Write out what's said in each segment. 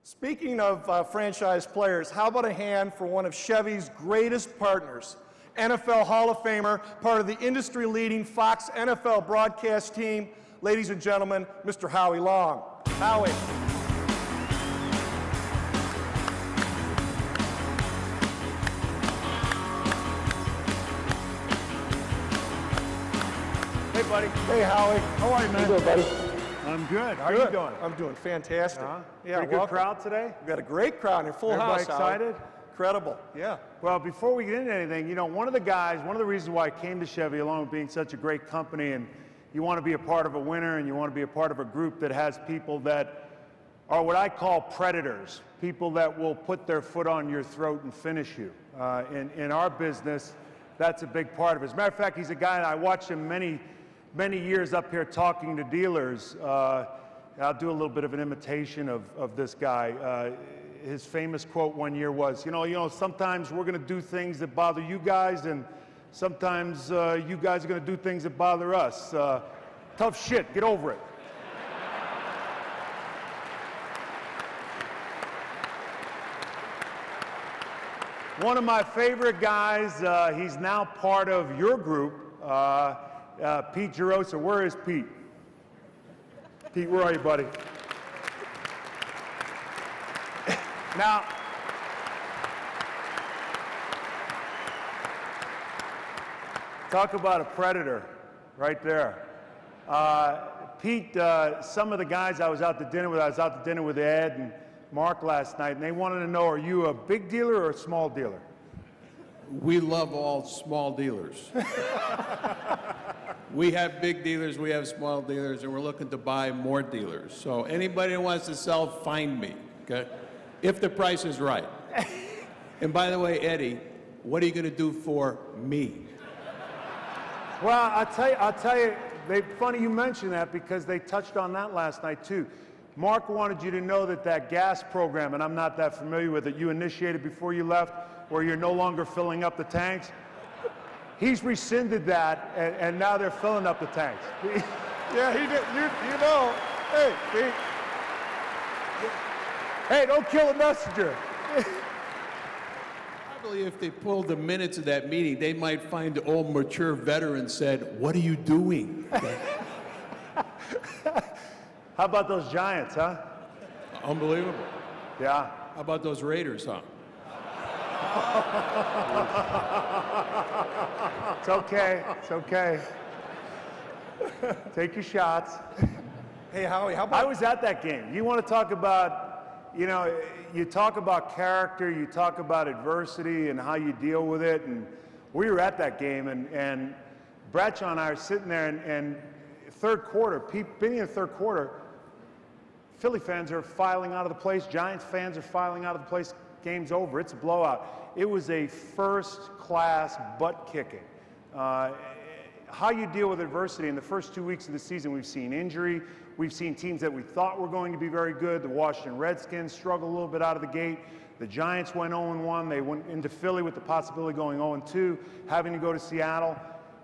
Speaking of franchise players, how about a hand for one of Chevy's greatest partners, NFL Hall of Famer, part of the industry-leading Fox NFL broadcast team, ladies and gentlemen, Mr. Howie Long. Howie. Hey, buddy. Hey, Howie. How are you, man? How you doing, buddy? I'm good. How are you doing? I'm doing fantastic. Yeah, pretty good crowd today? We've got a great crowd here, full Everybody house. excited? Howie. Incredible, yeah. Well, before we get into anything, you know, one of the reasons why I came to Chevy, along with being such a great company, and you want to be a part of a winner, and you want to be a part of a group that has people that are what I call predators, people that will put their foot on your throat and finish you. In our business, that's a big part of it. As a matter of fact, he's a guy, and I watched him many years up here talking to dealers. I'll do a little bit of an imitation of this guy. His famous quote one year was, you know, sometimes we're going to do things that bother you guys, and sometimes you guys are going to do things that bother us. Tough shit, get over it. One of my favorite guys, he's now part of your group, Pete Gerosa. Where is Pete? Pete, where are you, buddy? Now, talk about a predator right there. Pete, some of the guys I was out to dinner with Ed and Mark last night, and they wanted to know, are you a big dealer or a small dealer? We love all small dealers. We have big dealers, we have small dealers, and we're looking to buy more dealers. So anybody who wants to sell, find me, okay? If the price is right. And by the way, Eddie, what are you going to do for me? Well, I'll tell you, funny you mention that because they touched on that last night too. Mark wanted you to know that gas program, and I'm not that familiar with it, you initiated before you left, where you're no longer filling up the tanks. He's rescinded that, and now they're filling up the tanks. Yeah, he did. You know, hey, Pete. Hey, don't kill the messenger. Probably if they pulled the minutes of that meeting, they might find the old mature veteran said, "What are you doing?" How about those Giants, huh? Unbelievable. Yeah. How about those Raiders, huh? It's okay. It's okay. Take your shots. Hey, Howie, how about... I was at that game. You want to talk about, you know, you talk about character, you talk about adversity and how you deal with it, and we were at that game, and Bradshaw and I are sitting there, and third quarter, beginning of the third quarter, Philly fans are filing out of the place, Giants fans are filing out of the place, game's over, it's a blowout. It was a first-class butt-kicking. How you deal with adversity in the first 2 weeks of the season, we've seen injury, we've seen teams that we thought were going to be very good. The Washington Redskins struggled a little bit out of the gate. The Giants went 0-1. They went into Philly with the possibility of going 0-2, having to go to Seattle.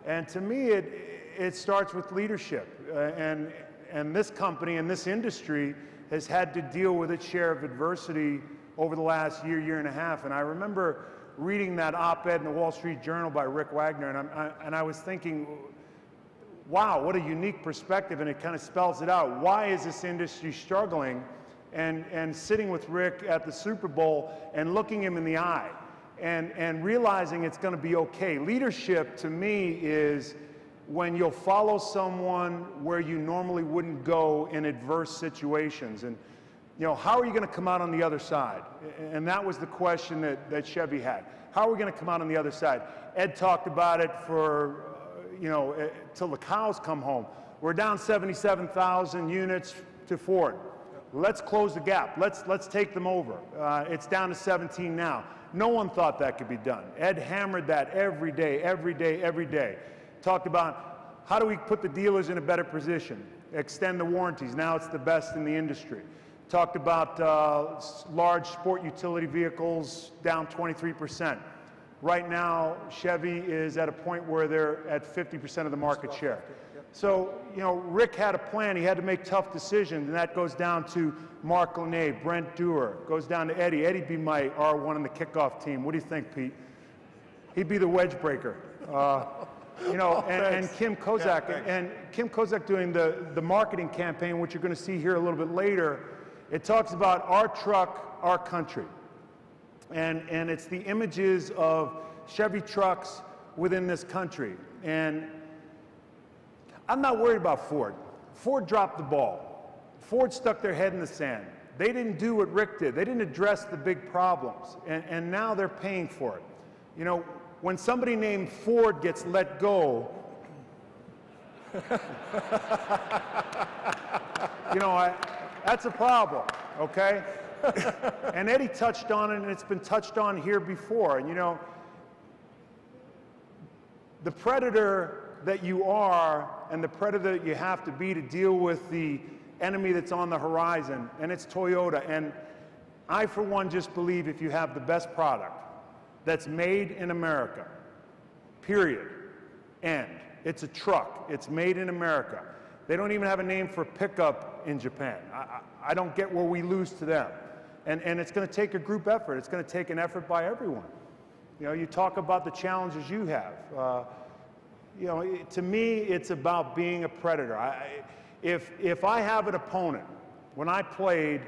And to me, it starts with leadership. And this company and this industry has had to deal with its share of adversity over the last year and a half. And I remember reading that op-ed in the Wall Street Journal by Rick Wagner, and I was thinking, wow, what a unique perspective, and it kind of spells it out. Why is this industry struggling? And sitting with Rick at the Super Bowl and looking him in the eye and realizing it's going to be okay. Leadership, to me, is when you'll follow someone where you normally wouldn't go in adverse situations. And you know, how are you going to come out on the other side? And that was the question that Chevy had. How are we going to come out on the other side? Ed talked about it for, you know, till the cows come home. We're down 77,000 units to Ford. Let's close the gap. Let's take them over. It's down to 17 now. No one thought that could be done. Ed hammered that every day, every day, every day. Talked about how do we put the dealers in a better position, extend the warranties. Now it's the best in the industry. Talked about large sport utility vehicles down 23%. Right now, Chevy is at a point where they're at 50% of the market share. So, you know, Rick had a plan. He had to make tough decisions, and that goes down to Mark Lene, Brent Dewar, goes down to Eddie. Eddie'd be my R1 on the kickoff team. What do you think, Pete? He'd be the wedge breaker. You know, and Kim Kozak, and Kim Kozak doing the marketing campaign, which you're going to see here a little bit later. It talks about our truck, our country. And it's the images of Chevy trucks within this country. And I'm not worried about Ford. Ford dropped the ball. Ford stuck their head in the sand. They didn't do what Rick did. They didn't address the big problems. And now they're paying for it. You know, when somebody named Ford gets let go, you know, that's a problem, okay? And Eddie touched on it, and it's been touched on here before. And, you know, the predator that you are and the predator that you have to be to deal with the enemy that's on the horizon, and it's Toyota. And I, for one, just believe if you have the best product that's made in America, period, end. It's a truck. It's made in America. They don't even have a name for pickup in Japan. I don't get where we lose to them. And it's going to take a group effort. It's going to take an effort by everyone. You know, you talk about the challenges you have. You know, to me, it's about being a predator. If I have an opponent, when I played,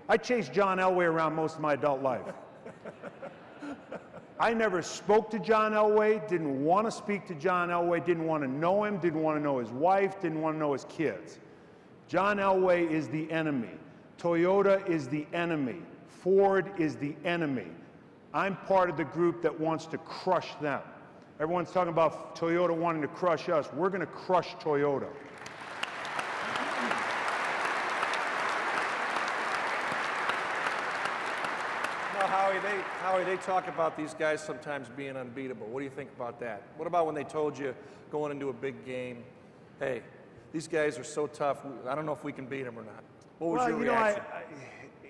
I chased John Elway around most of my adult life. I never spoke to John Elway, didn't want to speak to John Elway, didn't want to know him, didn't want to know his wife, didn't want to know his kids. John Elway is the enemy. Toyota is the enemy. Ford is the enemy. I'm part of the group that wants to crush them. Everyone's talking about Toyota wanting to crush us. We're going to crush Toyota. Howie, they talk about these guys sometimes being unbeatable. What do you think about that? What about when they told you going into a big game, hey, these guys are so tough, I don't know if we can beat them or not? What was your reaction?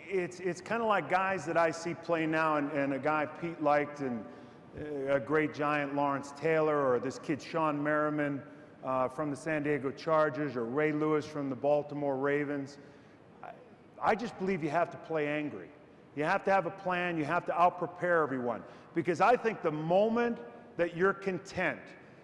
It's kind of like guys that I see play now, and a guy Pete liked, and a great giant Lawrence Taylor, or this kid Sean Merriman from the San Diego Chargers, or Ray Lewis from the Baltimore Ravens. I just believe you have to play angry. You have to have a plan. You have to out-prepare everyone. Because I think the moment that you're content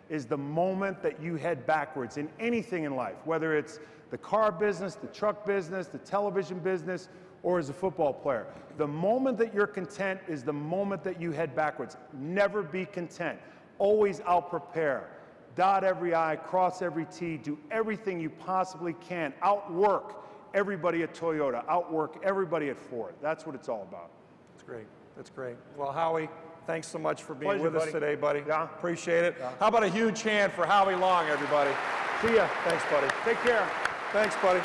is the moment that you head backwards in anything in life, whether it's the car business, the truck business, the television business, or as a football player. The moment that you're content is the moment that you head backwards. Never be content. Always out-prepare. Dot every I, cross every T, do everything you possibly can. Outwork everybody at Toyota, outwork everybody at Ford. That's what it's all about. That's great. That's great. Well, Howie, thanks so much for being Pleasure, with us today, buddy. Yeah. Appreciate it. Yeah. How about a huge hand for Howie Long, everybody? See ya. Thanks, buddy. Take care. Thanks, buddy.